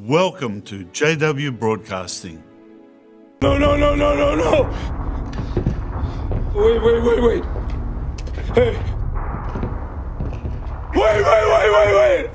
Welcome to JW Broadcasting. No. Wait. Hey. Wait.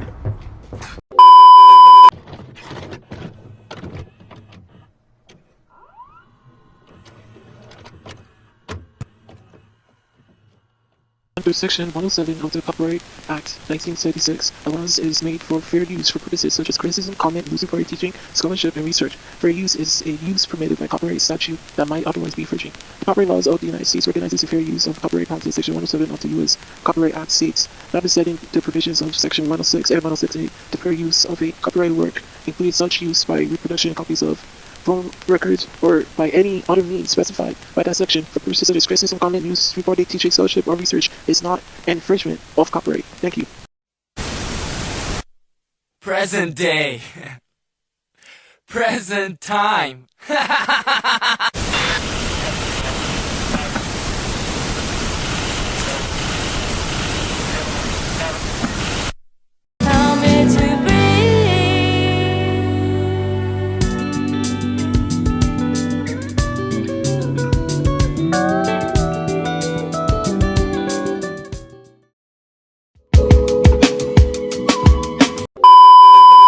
Under Section 107 of the Copyright Act 1976, allowance is made for fair use for purposes such as criticism, comment, illusory teaching, scholarship, and research. Fair use is a use permitted by copyright statute that might otherwise be infringing. The copyright laws of the United States recognizes the fair use of copyright content. Section 107 of the U.S. Copyright Act states, notwithstanding the provisions of Section 106 and 106A, the fair use of a copyrighted work includes such use by reproduction, copies of, phone records, or by any other means specified by that section for purposes such as criticism, comment, news, reporting, teaching, scholarship, or research is not an infringement of copyright. Thank you. Present day. Present time. Tell me to breathe.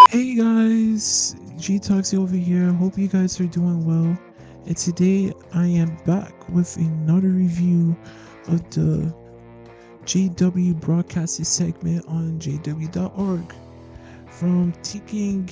Hey guys, G-Toxy over here. Hope you guys are doing well. And today I am back with another review of the JW broadcasting segment on jw.org. From taking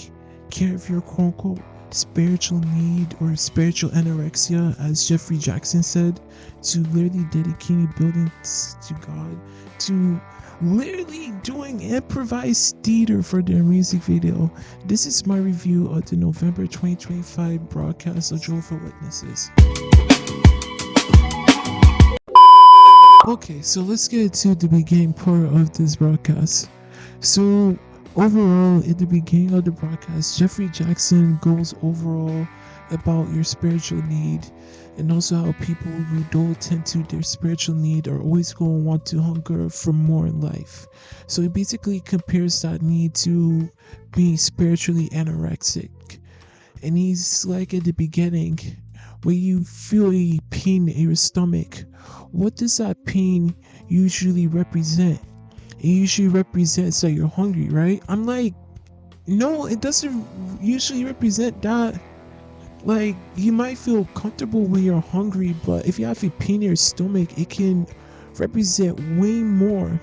care of your quote-unquote spiritual need or spiritual anorexia, as Jeffrey Jackson said, to literally dedicating buildings to God, to literally doing improvised theater for their music video. This is my review of the November 2025 broadcast of Jehovah's Witnesses. Okay, so let's get to the beginning part of this broadcast. So overall, at the beginning of the broadcast, Jeffrey Jackson goes overall about your spiritual need, and also how people who don't tend to their spiritual need are always going to want to hunger for more in life. So he basically compares that need to being spiritually anorexic. And he's like, at the beginning, when you feel a pain in your stomach, what does that pain usually represent? It usually represents that you're hungry, right? I'm like, no, it doesn't usually represent that. Like, you might feel comfortable when you're hungry, but if you have a pain in your stomach, it can represent way more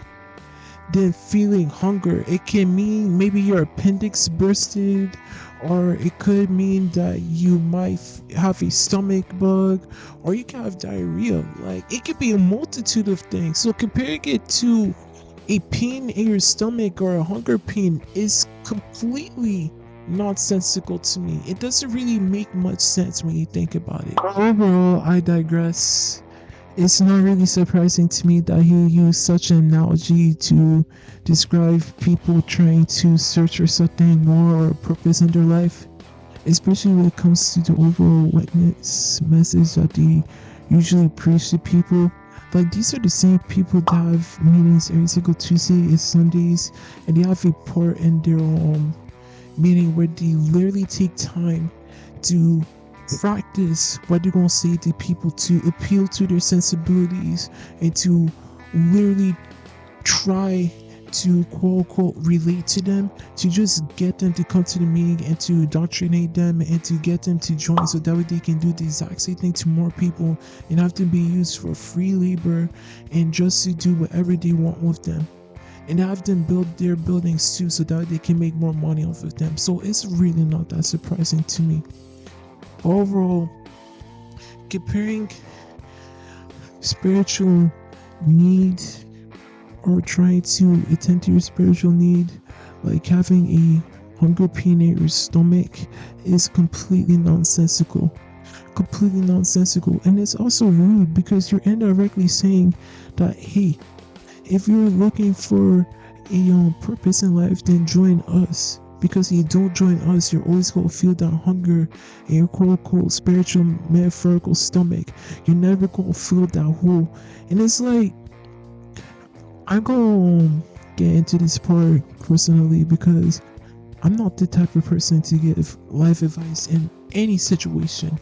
than feeling hunger. It can mean maybe your appendix bursted, or it could mean that you might have a stomach bug, or you can have diarrhea. Like, it could be a multitude of things. So comparing it to a pain in your stomach or a hunger pain is completely nonsensical to me. It doesn't really make much sense when you think about it. Overall, I digress. It's not really surprising to me that he used such an analogy to describe people trying to search for something more or purpose in their life, especially when it comes to the overall witness message that they usually preach to people. Like, these are the same people that have meetings every single Tuesday and Sundays, and they have a part in their meeting where they literally take time to practice what they're gonna say to people, to appeal to their sensibilities, and to literally try to quote-unquote relate to them, to just get them to come to the meeting and to indoctrinate them and to get them to join, so that way they can do the exact same thing to more people and have to be used for free labor and just to do whatever they want with them, and have them build their buildings too, so that they can make more money off of them. So it's really not that surprising to me. Overall, comparing spiritual need or trying to attend to your spiritual need, like having a hunger pain in your stomach, is completely nonsensical. And it's also rude, because you're indirectly saying that, hey, if you're looking for a purpose in life, then join us. Because if you don't join us, you're always going to feel that hunger in your quote-unquote spiritual metaphorical stomach. You're never going to feel that hole. And it's like, I'm going to get into this part personally, because I'm not the type of person to give life advice in any situation.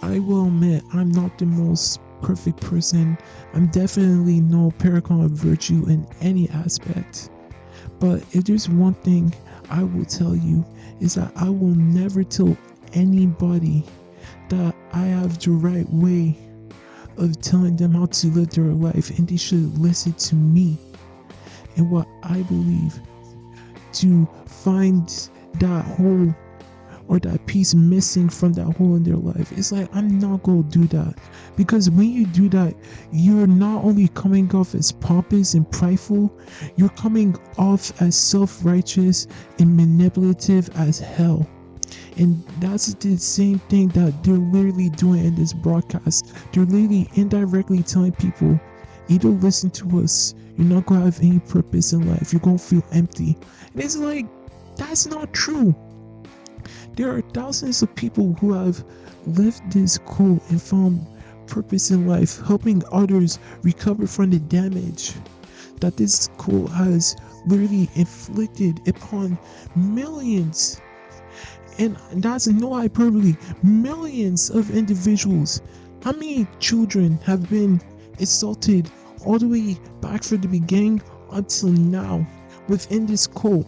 I will admit I'm not the most perfect person. I'm definitely no paragon of virtue in any aspect. But if there's one thing I will tell you is that I will never tell anybody that I have the right way of telling them how to live their life, and they should listen to me and what I believe to find that hole or that piece missing from that hole in their life. It's like, I'm not gonna do that, because when you do that, you're not only coming off as pompous and prideful, you're coming off as self-righteous and manipulative as hell. And that's the same thing that they're literally doing in this broadcast. They're literally indirectly telling people, either listen to us, you're not gonna have any purpose in life, you're gonna feel empty. And it's like, that's not true. There are thousands of people who have left this quote and found purpose in life, helping others recover from the damage that this quote has literally inflicted upon millions. And that's no hyperbole, millions of individuals. How many children have been assaulted all the way back from the beginning until now within this quote?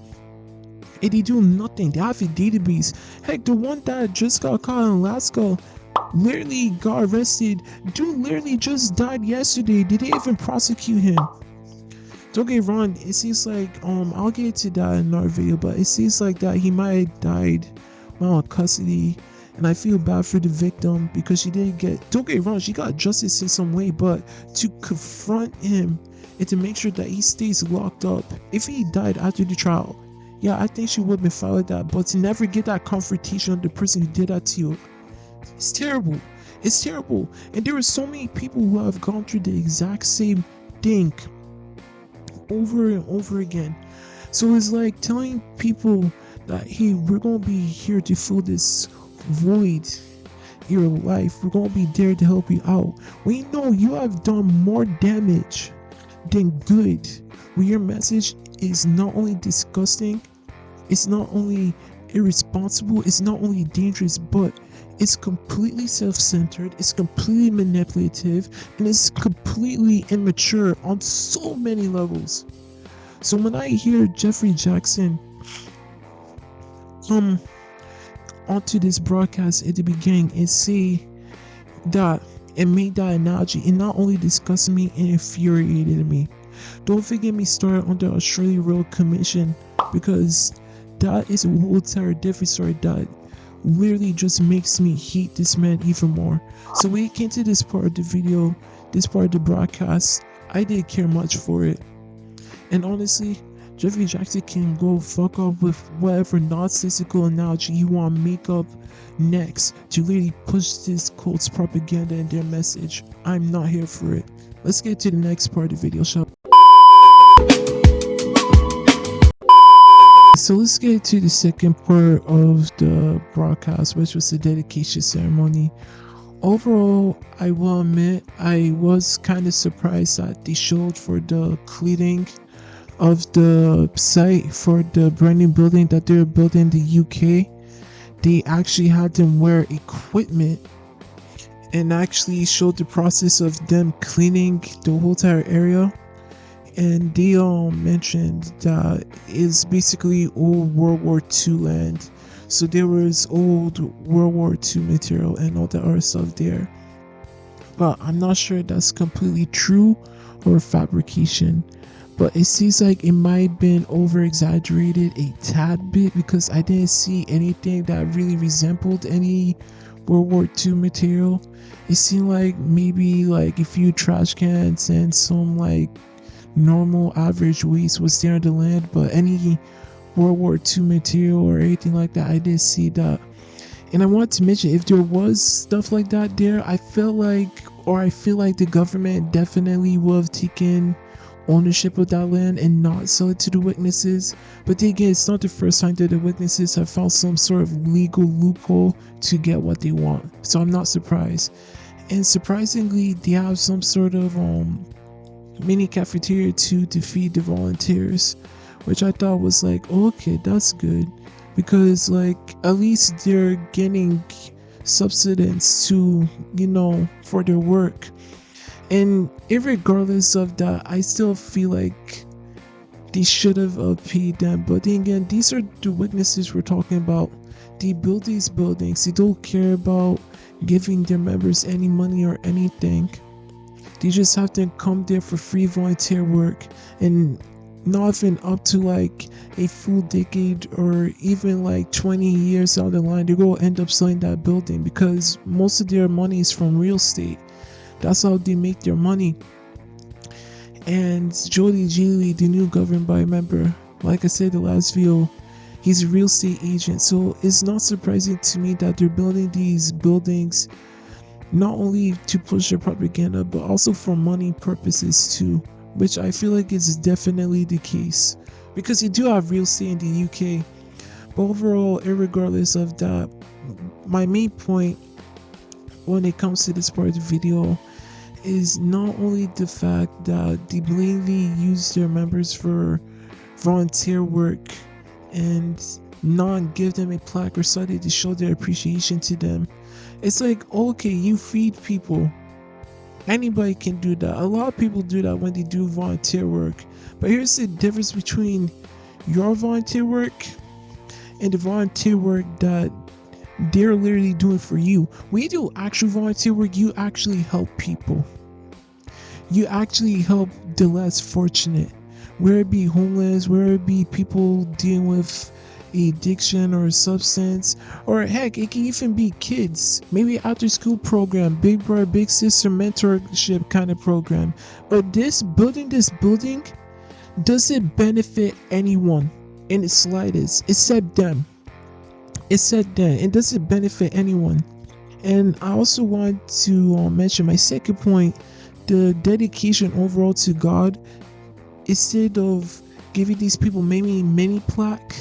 And they do nothing. They have a database. Heck, the one that just got caught in Alaska literally got arrested. Dude literally just died yesterday. Did they even prosecute him? Don't get wrong, it seems like I'll get to that in another video, but it seems like that he might have died while in custody, and I feel bad for the victim because she didn't get, don't get wrong, she got justice in some way, but to confront him and to make sure that he stays locked up if he died after the trial, yeah, I think she would have been fine with that. But to never get that confrontation of the person who did that to you, it's terrible. It's terrible. And there are so many people who have gone through the exact same thing over and over again. So it's like telling people that, hey, we're gonna be here to fill this void in your life, we're gonna be there to help you out, when you know you have done more damage than good, when your message is not only disgusting, it's not only irresponsible, it's not only dangerous, but it's completely self-centered, it's completely manipulative, and it's completely immature on so many levels. So when I hear Jeffrey Jackson come onto this broadcast at the beginning and say that and make that analogy, it not only disgusted me, it infuriated me. Don't forget me started on the Australia Royal Commission, because that is a whole entire different story that literally just makes me hate this man even more. So when it came to this part of the video, this part of the broadcast, I didn't care much for it. And honestly, Jeffrey Jackson can go fuck off with whatever nonsensical analogy you want to make up next to literally push this cult's propaganda and their message. I'm not here for it. Let's get to the next part of the video, shall we? So let's get to the second part of the broadcast, which was the dedication ceremony. Overall, I will admit I was kind of surprised that they showed for the cleaning of the site for the brand new building that they're building in the UK. They actually had them wear equipment and actually showed the process of them cleaning the whole entire area. And they mentioned that it's basically old World War II land. So there was old World War II material and all that other stuff there. But I'm not sure that's completely true or fabrication. But it seems like it might have been over exaggerated a tad bit, because I didn't see anything that really resembled any World War II material. It seemed like maybe like a few trash cans and some like normal average waste was there on the land, but any World War II material or anything like that, I didn't see that. And I want to mention, if there was stuff like that there, I feel like the government definitely would have taken ownership of that land and not sell it to the witnesses. But then again, it's not the first time that the witnesses have found some sort of legal loophole to get what they want, so I'm not surprised. And surprisingly, they have some sort of mini cafeteria too to feed the volunteers, which I thought was like, okay, that's good, because like at least they're getting subsistence to, for their work. And regardless of that, I still feel like they should have paid them. But then again, these are the witnesses we're talking about. They build these buildings. They don't care about giving their members any money or anything. They just have to come there for free volunteer work, and not even up to like a full decade or even like 20 years down the line, they're going to end up selling that building, because most of their money is from real estate. That's how they make their money. And Jody Geely, the new governing body member, like I said the last video, he's a real estate agent. So it's not surprising to me that they're building these buildings not only to push their propaganda, but also for money purposes too, which I feel like is definitely the case, because you do have real estate in the UK. But overall, regardless of that, my main point when it comes to this part of the video is not only the fact that they blatantly use their members for volunteer work and not give them a plaque or something to show their appreciation to them. It's like, okay, you feed people. Anybody can do that. A lot of people do that when they do volunteer work. But here's the difference between your volunteer work and the volunteer work that they're literally doing for you. When you do actual volunteer work, you actually help people. You actually help the less fortunate, whether it be homeless, whether it be people dealing with addiction or substance, or heck, it can even be kids. Maybe after school program, big brother, big sister mentorship kind of program. But this building doesn't benefit anyone in the slightest, except them. It doesn't benefit anyone. And I also want to mention my second point, the dedication overall to God. Instead of giving these people maybe mini plaque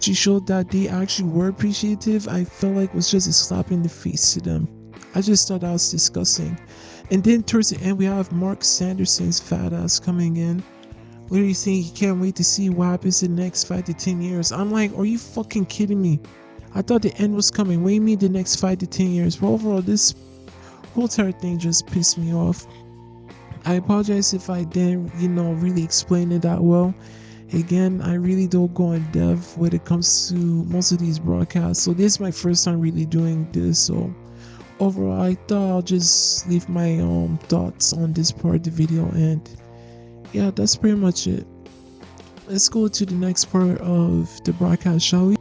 to show that they actually were appreciative, I felt like it was just a slap in the face to them. I just thought that was disgusting. And then towards the end, we have Mark Sanderson's fat ass coming in, literally saying he can't wait to see what happens in the next 5 to 10 years. I'm like, are you fucking kidding me? I thought the end was coming. What do you mean the next 5 to 10 years? But overall, this whole entire thing just pissed me off. I apologize if I didn't, really explain it that well. Again, I really don't go in depth when it comes to most of these broadcasts. So this is my first time really doing this. So overall, I thought I'll just leave my thoughts on this part of the video, and yeah, that's pretty much it. Let's go to the next part of the broadcast, shall we?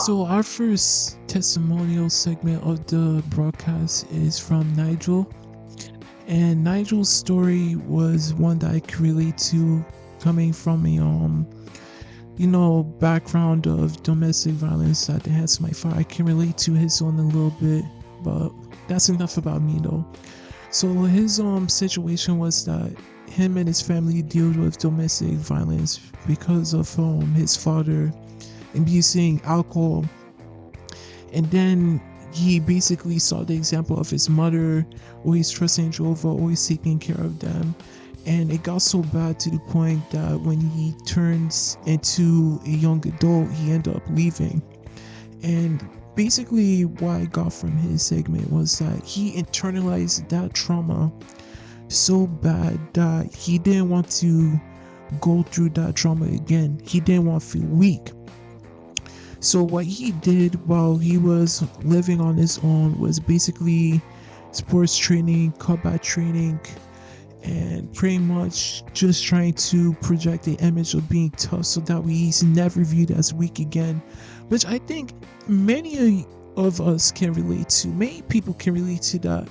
So our first testimonial segment of the broadcast is from Nigel, and Nigel's story was one that I could relate to, coming from a background of domestic violence at the hands of my father. I can relate to his own a little bit, but that's enough about me though. So his situation was that him and his family deal with domestic violence because of his father abusing alcohol, and then he basically saw the example of his mother always trusting Jehovah, always taking care of them, and it got so bad to the point that when he turns into a young adult, he ended up leaving. And basically what I got from his segment was that he internalized that trauma so bad that he didn't want to go through that trauma again. He didn't want to feel weak. So what he did while he was living on his own was basically sports training, combat training, and pretty much just trying to project the image of being tough so that he's never viewed as weak again, which I think many of us can relate to. Many people can relate to that,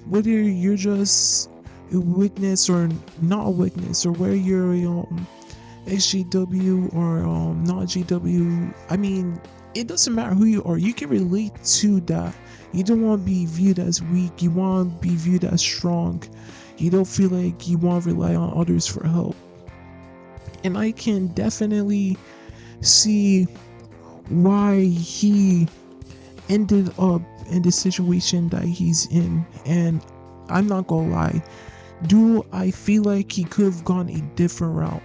whether you're just a witness or not a witness, or where you're XGW or not GW. I mean, it doesn't matter who you are, you can relate to that. You don't want to be viewed as weak, you want to be viewed as strong. You don't feel like you want to rely on others for help. And I can definitely see why he ended up in the situation that he's in. And I'm not gonna lie, Do I feel like he could have gone a different route?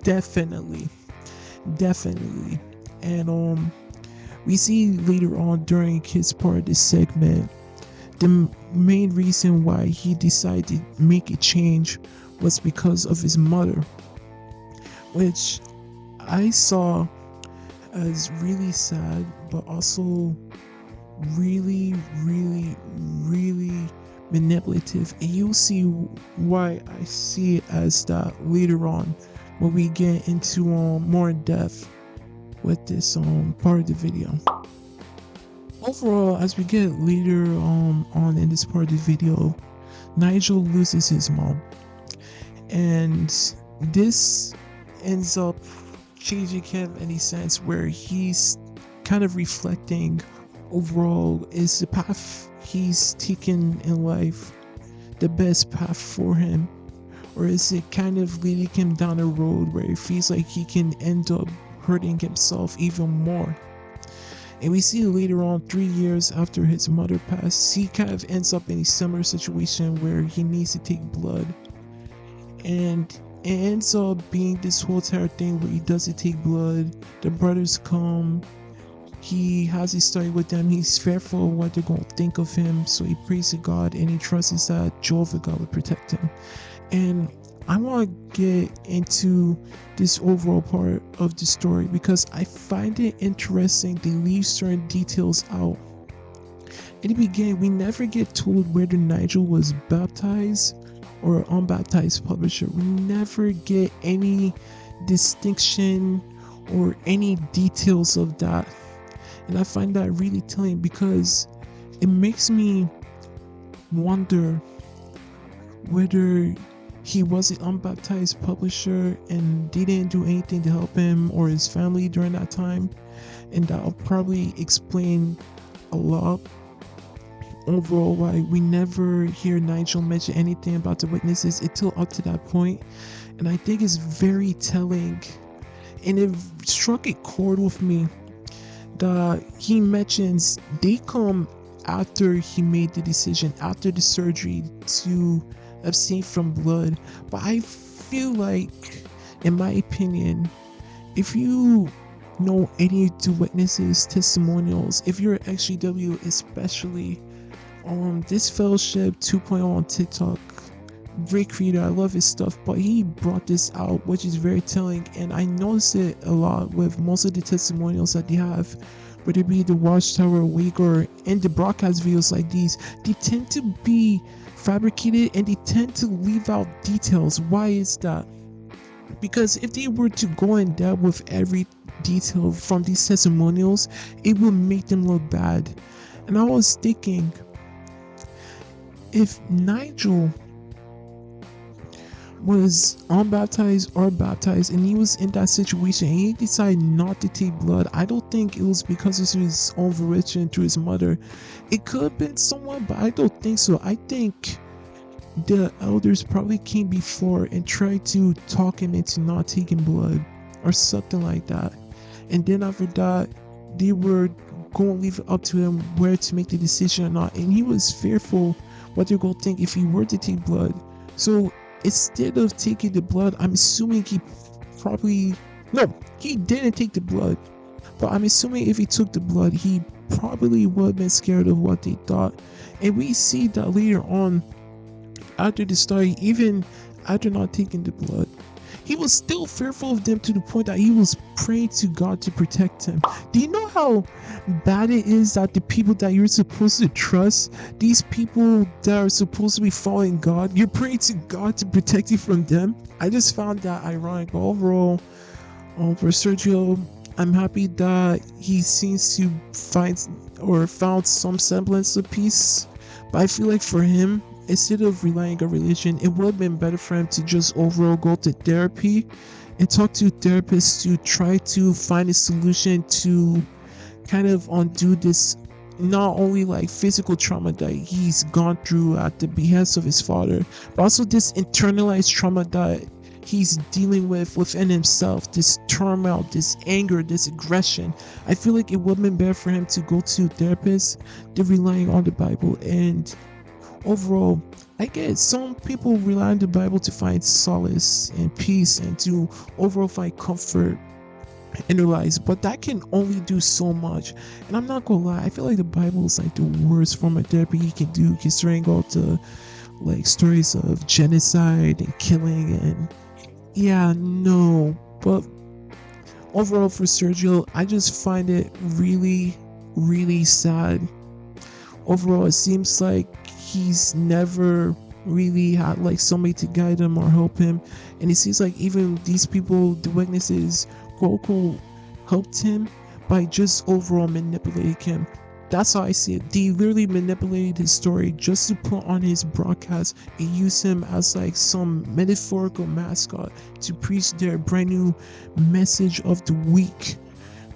Definitely. And we see later on during his part of this segment, the main reason why he decided to make a change was because of his mother, which I saw as really sad, but also really manipulative. And you'll see why I see it as that later on when we get into more in depth with this part of the video. Overall, as we get later on in this part of the video, Nigel loses his mom, and this ends up changing him in a sense where he's kind of reflecting overall, is the path he's taken in life the best path for him, or is it kind of leading him down a road where it feels like he can end up hurting himself even more? And we see later on, 3 years after his mother passed, he kind of ends up in a similar situation where he needs to take blood, and it ends up being this whole entire thing where he doesn't take blood. The brothers come, he has a story with them, he's fearful of what they're going to think of him, so he prays to God and he trusts that Jehovah God will protect him. And I want to get into this overall part of the story because I find it interesting they leave certain details out. In the beginning, we never get told whether Nigel was baptized or unbaptized publisher. We never get any distinction or any details of that. And I find that really telling because it makes me wonder whether he was an unbaptized publisher and they didn't do anything to help him or his family during that time. And that'll probably explain a lot overall why we never hear Nigel mention anything about the witnesses until up to that point. And I think it's very telling, and it struck a chord with me that he mentions they come after he made the decision, after the surgery, to abstain from blood. But I feel like, in my opinion, if you know any of the witnesses' testimonials, if you're an XGW especially, this Fellowship 2.0 on TikTok, great creator, I love his stuff, but he brought this out, which is very telling, and I notice it a lot with most of the testimonials that they have, whether it be the Watchtower Awake or in the broadcast videos like these. They tend to be fabricated and they tend to leave out details. Why is that? Because if they were to go in depth with every detail from these testimonials, it would make them look bad. And I was thinking, if Nigel was unbaptized or baptized and he was in that situation and he decided not to take blood, I don't think it was because of his own volition through his mother. It could have been someone, but I don't think so. I think the elders probably came before and tried to talk him into not taking blood or something like that, and then after that they were going to leave it up to him where to make the decision or not, and he was fearful what they're going to think if he were to take blood. So instead of taking the blood, I'm assuming he didn't take the blood, but I'm assuming if he took the blood, he probably would have been scared of what they thought. And we see that later on, after the story, even after not taking the blood, he was still fearful of them to the point that he was praying to God to protect him. Do you know how bad it is that the people that you're supposed to trust, these people that are supposed to be following God, you're praying to God to protect you from them? I just found that ironic. Overall, for Sergio, I'm happy that he seems to found some semblance of peace. But I feel like for him, instead of relying on religion, it would have been better for him to just overall go to therapy and talk to therapists to try to find a solution to kind of undo this, not only like physical trauma that he's gone through at the behest of his father, but also this internalized trauma that he's dealing with within himself, this turmoil, this anger, this aggression. I feel like it would have been better for him to go to therapists than relying on the Bible. And overall, I get some people rely on the Bible to find solace and peace and to overall find comfort in their lives, but that can only do so much. And I'm not gonna lie, I feel like the Bible is like the worst form of therapy you can do, considering all the like stories of genocide and killing. And yeah, no, but overall for Sergio, I just find it really, really sad. Overall, it seems like he's never really had like somebody to guide him or help him, and it seems like even these people, the witnesses, quote unquote, helped him by just overall manipulating him. That's how I see it. They literally manipulated his story just to put on his broadcast and use him as like some metaphorical mascot to preach their brand new message of the week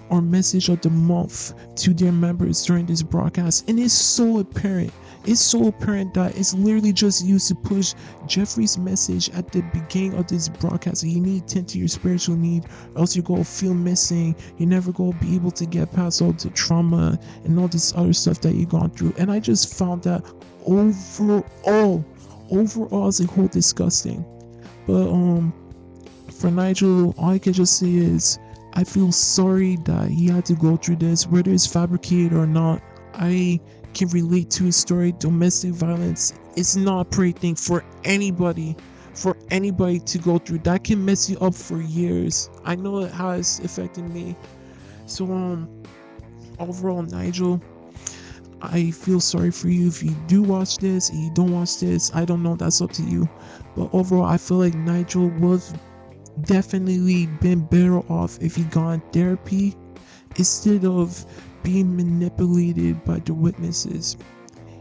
or message of the month to their members during this broadcast. And it's so apparent. It's so apparent that it's literally just used to push Jeffrey's message at the beginning of this broadcast. You need to tend to your spiritual need, or else you're going to feel missing. You're never going to be able to get past all the trauma and all this other stuff that you've gone through. And I just found that overall as a whole disgusting. But for Nigel, all I can just say is I feel sorry that he had to go through this, whether it's fabricated or not. I can relate to his story. Domestic violence is not a pretty thing for anybody to go through. That can mess you up for years. I know it has affected me. So overall, Nigel, I feel sorry for you. If you do watch this and you don't watch this, I don't know, that's up to you. But overall, I feel like Nigel would definitely been better off if he got therapy instead of being manipulated by the witnesses.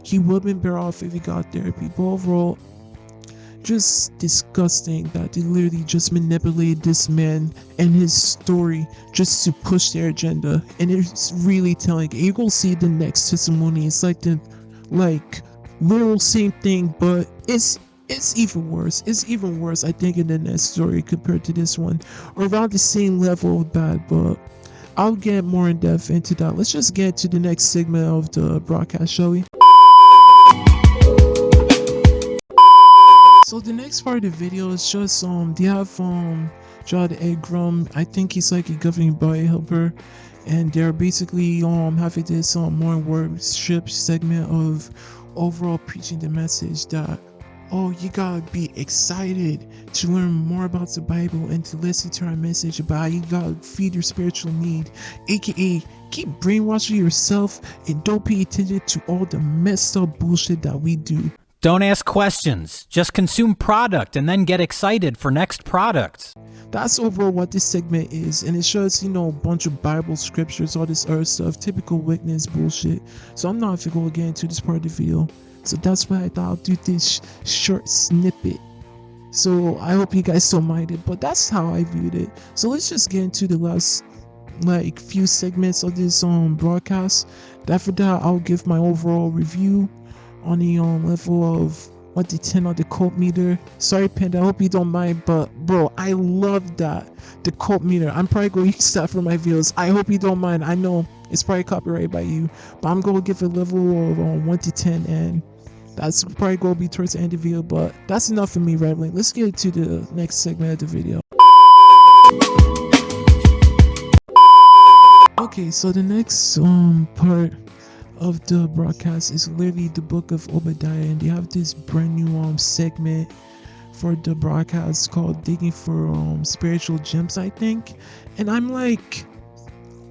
He would have been better off if he got therapy. But overall, just disgusting that they literally just manipulated this man and his story just to push their agenda. And it's really telling. You go see the next testimony. It's like the literal same thing, but it's even worse. It's even worse, I think, in the next story compared to this one, or around the same level of bad. But I'll get more in depth into that. Let's just get to the next segment of the broadcast, shall we? So the next part of the video is just they have Judd Egrom. I think he's like a governing body helper, and they're basically having this more worship segment of overall preaching the message that, oh, you gotta be excited to learn more about the Bible and to listen to our message about how you gotta feed your spiritual need, aka keep brainwashing yourself and don't pay attention to all the messed up bullshit that we do. Don't ask questions, just consume product and then get excited for next products. That's overall what this segment is, and it shows, a bunch of Bible scriptures, all this other stuff, typical witness bullshit. So I'm not gonna get into this part of the video. So that's why I thought I'll do this short snippet. So I hope you guys don't mind it, but that's how I viewed it. So let's just get into the last few segments of this broadcast. After that, I'll give my overall review on the level of 1 to 10 on the cult meter. Sorry, Panda, I hope you don't mind, but bro, I love that, the cult meter. I'm probably going to use that for my videos. I hope you don't mind. I know it's probably copyrighted by you, but I'm going to give it a level of 1 to 10, and that's probably going to be towards the end of the video. But that's enough for me rambling. Let's get to the next segment of the video. Okay, so the next part of the broadcast is literally the book of Obadiah, and they have this brand new segment for the broadcast called Digging for Spiritual Gems, I think. And I'm like,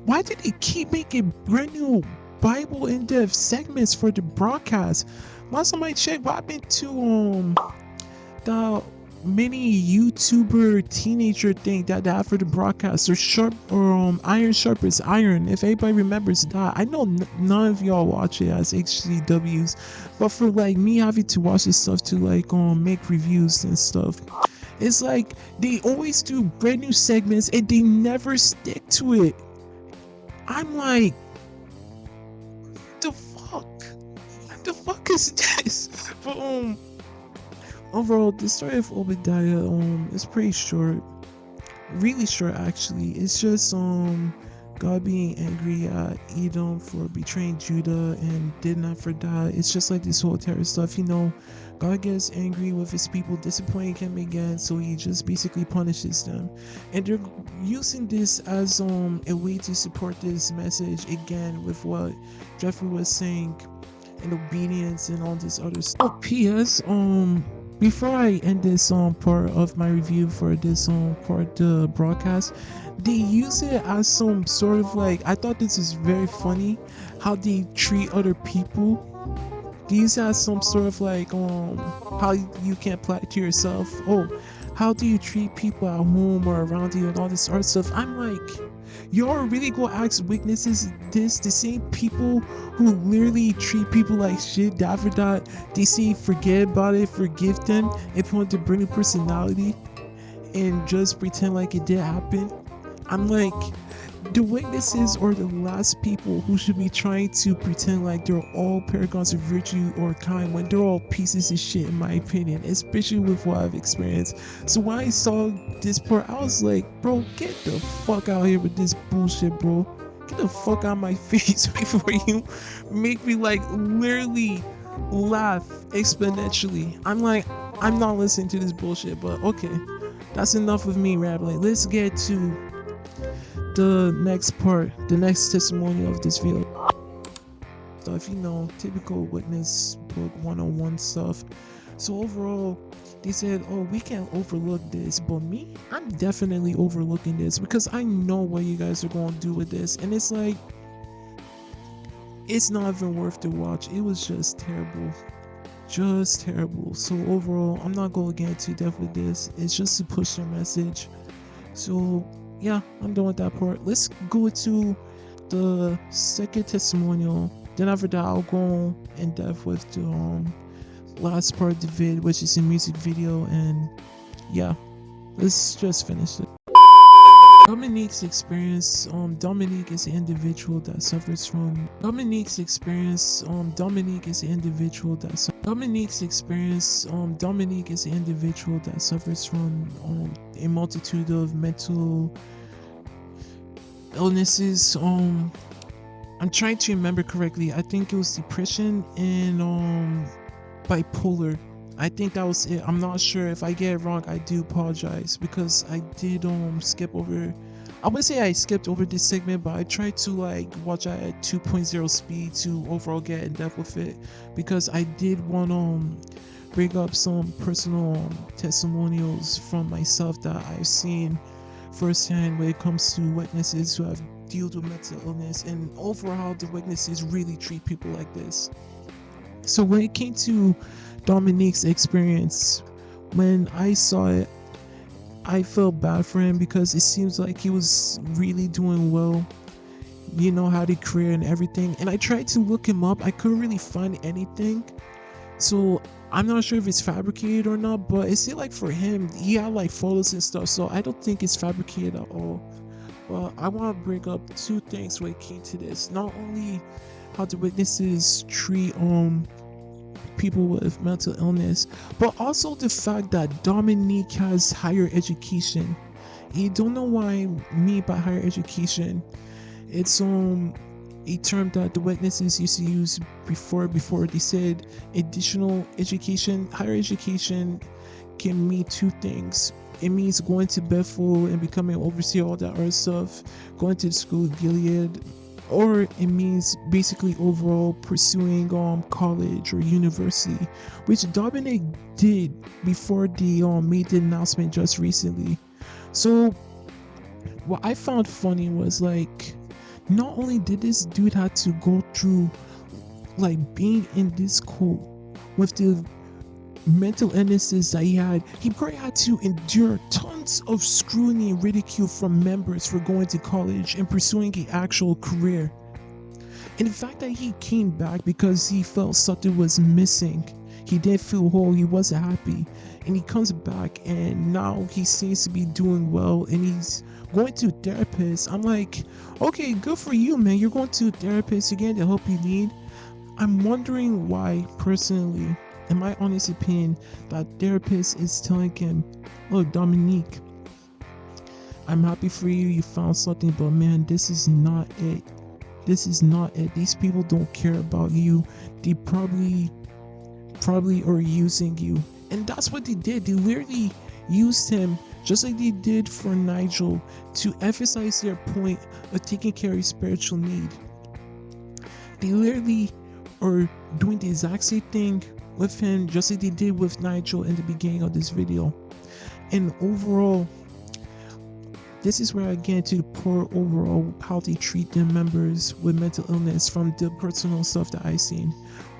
why did they keep making brand new Bible in-depth segments for the broadcast? Last time I checked, what happened to the mini YouTuber teenager thing that they have for the broadcast, or iron sharpens iron, if anybody remembers that. I know none of y'all watch it as HCWs, but for me having to watch this stuff to make reviews and stuff, it's like they always do brand new segments and they never stick to it. I'm like, the fuck is this? But overall, the story of Obadiah is pretty short, really short actually. It's just God God being angry at Edom for betraying Judah and did not for that. It's just like this whole terror stuff, you know. God gets angry with his people disappointing him again, so he just basically punishes them. And they're using this as a way to support this message again with what Jeffrey was saying and obedience and all this other stuff. Oh, P.S. Before I end this part of my review for this part of the broadcast, they use it as some sort of like, I thought this is very funny how they treat other people. They use it as some sort of like how you can apply it to yourself. Oh, how do you treat people at home or around you and all this other stuff. I'm like, y'all really go ask witnesses this? The same people who literally treat people like shit, that for that, they say forget about it, forgive them, if you want to bring a personality and just pretend like it did happen. I'm like, the witnesses are the last people who should be trying to pretend like they're all paragons of virtue or kind when they're all pieces of shit, in my opinion, especially with what I've experienced. So when I saw this part, I was like, bro, get the fuck out here with this bullshit, bro. Get the fuck out of my face before you make me like literally laugh exponentially. I'm like, I'm not listening to this bullshit, but okay, that's enough of me rambling. Let's get to the next part, the next testimonial of this video. Stuff, you know, typical witness book 101 stuff. So overall, they said, oh, we can't overlook this, but me, I'm definitely overlooking this because I know what you guys are going to do with this, and it's like, it's not even worth the watch. It was just terrible. Just terrible. So overall, I'm not going to get too depth with this. It's just to push their message. So yeah, I'm done with that part. Let's go to the second testimonial. Then after that, I'll go in depth with the last part of the vid, which is a music video, and yeah, let's just finish it. Dominique's experience. Dominique is an individual that suffers from Dominique's experience. Dominique is an individual that Dominique's experience. Dominique is an individual that suffers from a multitude of mental illnesses. I'm trying to remember correctly. I think it was depression and bipolar. I think that was it. I'm not sure. If I get it wrong, I do apologize because I did skip over. I would say I skipped over this segment, but I tried to like watch it at 2.0 speed to overall get in depth with it because I did want to bring up some personal testimonials from myself that I've seen firsthand when it comes to witnesses who have dealt with mental illness and overall how the witnesses really treat people like this. So when it came to Dominique's experience, when I saw it, I felt bad for him because it seems like he was really doing well, you know, had a career and everything, and I tried to look him up. I couldn't really find anything, so I'm not sure if it's fabricated or not, but it seemed like for him, he had like photos and stuff, so I don't think it's fabricated at all. But I want to bring up two things when it came to this. Not only how the witnesses treat people with mental illness, but also the fact that Dominique has higher education. You don't know what I mean by higher education. It's a term that the witnesses used to use before they said additional education. Higher education can mean two things. It means going to Bethel and becoming an overseer, all that other stuff, going to the school of Gilead, or it means basically overall pursuing college or university, which Dominic did before they made the announcement just recently. So what I found funny was like, not only did this dude have to go through like being in this school with the mental illnesses that he probably had to endure tons of scrutiny and ridicule from members for going to college and pursuing an actual career. And the fact that he came back because he felt something was missing, he didn't feel whole, he wasn't happy, and he comes back and now he seems to be doing well and he's going to a therapist. I'm like, okay, good for you, man. You're going to a therapist, you're getting the help you need. I'm wondering why, personally, in my honest opinion, that therapist is telling him, oh, Dominique, I'm happy for you. You found something, but man, this is not it. This is not it. These people don't care about you. They probably are using you. And that's what they did. They literally used him just like they did for Nigel to emphasize their point of taking care of his spiritual need. They literally are doing the exact same thing with him just like they did with Nigel in the beginning of this video. And overall, this is where I get into the poor overall how they treat their members with mental illness from the personal stuff that I seen.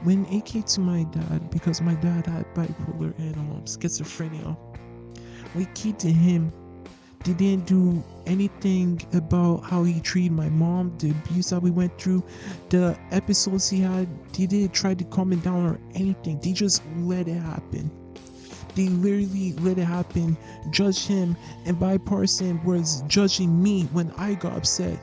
When it came to my dad, because my dad had bipolar and schizophrenia, when it came to him, they didn't do anything about how he treated my mom, the abuse that we went through, the episodes he had. They didn't try to calm it down or anything. They just let it happen. They literally let it happen, judge him, and bipartisan was judging me when I got upset.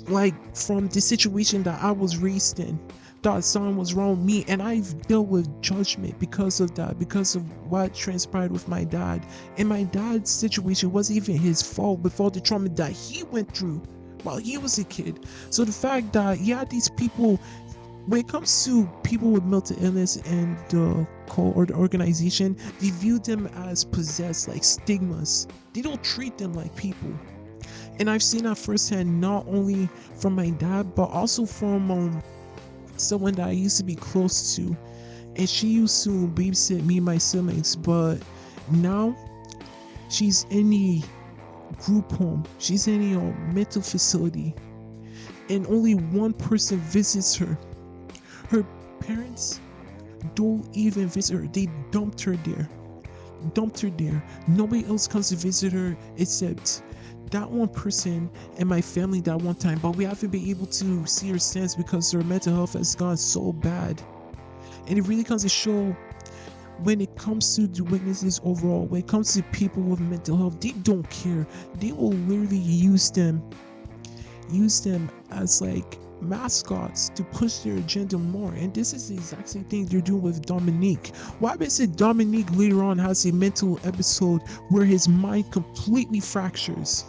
Like from the situation that I was raised in, thought something was wrong with me, and I've dealt with judgment because of that, because of what transpired with my dad. And my dad's situation wasn't even his fault with all the trauma that he went through while he was a kid. So the fact that these people, when it comes to people with mental illness and the cult or the organization, they view them as possessed, like stigmas. They don't treat them like people. And I've seen that firsthand, not only from my dad, but also from someone that I used to be close to. And she used to babysit me and my siblings, but now she's in a group home. She's in a mental facility. And only one person visits her. Her parents don't even visit her. They dumped her there. Nobody else comes to visit her except that one person and my family that one time. But we haven't been able to see her since because her mental health has gone so bad. And it really comes to show when it comes to the witnesses overall, when it comes to people with mental health, they don't care. They will literally use them as like mascots to push their agenda more. And this is the exact same thing they're doing with Dominique. Why is it Dominique later on has a mental episode where his mind completely fractures?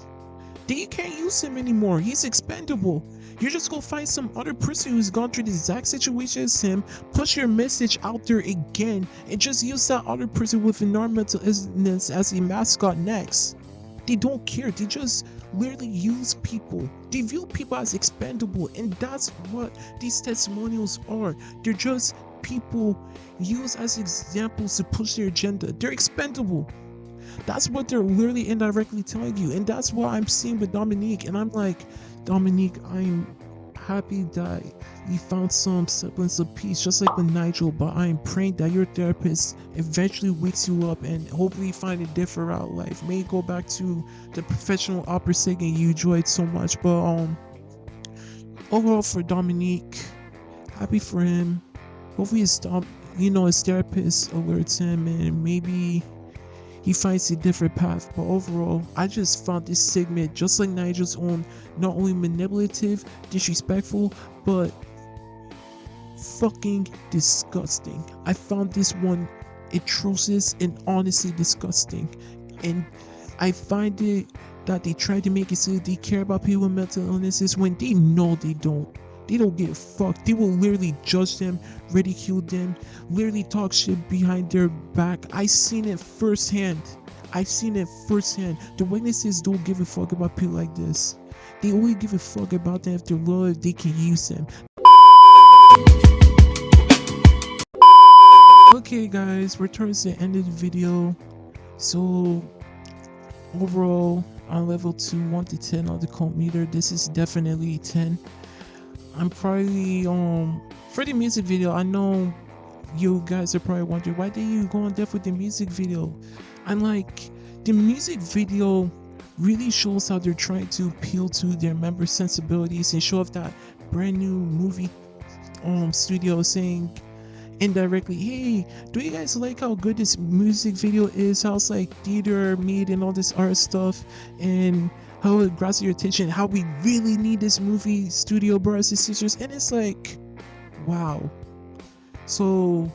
Then you can't use him anymore. He's expendable. You're just gonna find some other person who's gone through the exact situation as him, push your message out there again, and just use that other person with environmental illness as a mascot next. They don't care. They just literally use people. They view people as expendable, and that's what these testimonials are. They're just people used as examples to push their agenda. They're expendable. That's what they're literally indirectly telling you, and that's what I'm seeing with Dominique. And I'm like, Dominique, I'm happy that you found some semblance of peace, just like with Nigel, but I'm praying that your therapist eventually wakes you up and hopefully find a different route life. May go back to the professional opera singing you enjoyed so much. But overall for Dominique, happy for him. Hopefully his therapist alerts him and maybe he finds a different path. But overall, I just found this segment, just like Nigel's own, not only manipulative, disrespectful, but fucking disgusting. I found this one atrocious and honestly disgusting. And I find it that they try to make it so they care about people with mental illnesses when they know they don't. They don't give a fuck. They will literally judge them, ridicule them, literally talk shit behind their back. I seen it firsthand. The witnesses don't give a fuck about people like this. They only give a fuck about them if they're loyal, if they can use them. Okay guys, we're towards the end of the video. So overall, on level 2, 1 to 10 on the cult meter, this is definitely 10. I'm probably for the music video, I know you guys are probably wondering, why did you go on depth with the music video? I'm like, the music video really shows how they're trying to appeal to their members' sensibilities and show off that brand new movie studio saying indirectly, hey, do you guys like how good this music video is, how it's like theater made and all this art stuff, and how it grabs your attention, how we really need this movie studio, brothers and sisters. And it's like, wow. So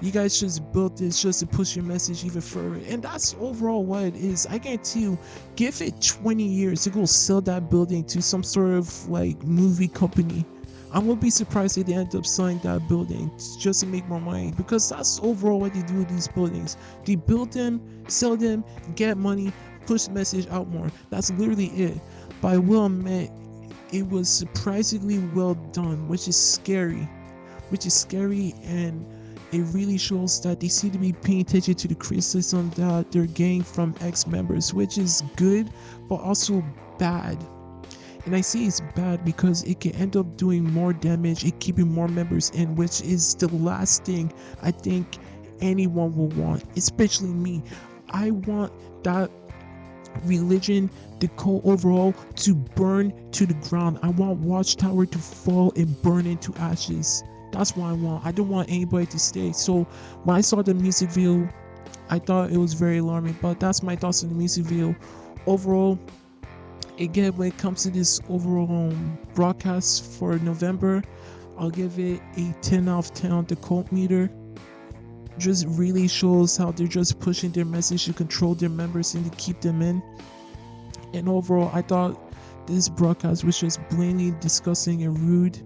You guys just built this just to push your message even further, and that's overall what it is. I guarantee you, give it 20 years to go sell that building to some sort of like movie company. I won't be surprised if they end up selling that building just to make more money, because that's overall what they do with these buildings. They build them, sell them, get money, push the message out more. That's literally it. But I will admit, it was surprisingly well done, which is scary. And it really shows that they seem to be paying attention to the criticism that they're getting from ex-members, which is good, but also bad. And I say it's bad because it can end up doing more damage and keeping more members in, which is the last thing I think anyone will want, especially me. I want that religion, the cult overall, to burn to the ground. I want Watchtower to fall and burn into ashes. That's what I want. I don't want anybody to stay. So when I saw the music video, I thought it was very alarming, but that's my thoughts on the music video. Overall, again, when it comes to this overall broadcast for November, I'll give it a 10 out of 10 on the cult meter. Just really shows how they're just pushing their message to control their members and to keep them in. And overall, I thought this broadcast was just blatantly disgusting and rude.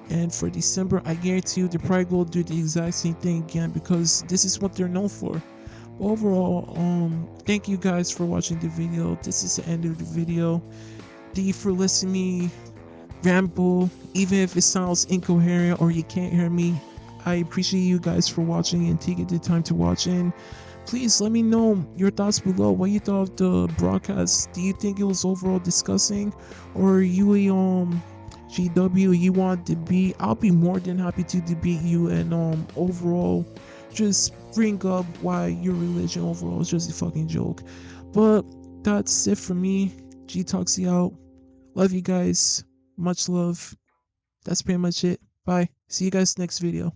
And for December, I guarantee you they're probably going to do the exact same thing again, because this is what they're known for. Overall, thank you guys for watching the video. This is the end of the video. Thank you for listening to me ramble, even if it sounds incoherent or you can't hear me. I appreciate you guys for watching and taking the time to watch. And please let me know your thoughts below. What you thought of the broadcast? Do you think it was overall disgusting, or are you a GW, you want to debate? I'll be more than happy to debate you and overall just bring up why your religion overall is just a fucking joke. But that's it for me. G-Toxy out. Love you guys. Much love. That's pretty much it. Bye. See you guys next video.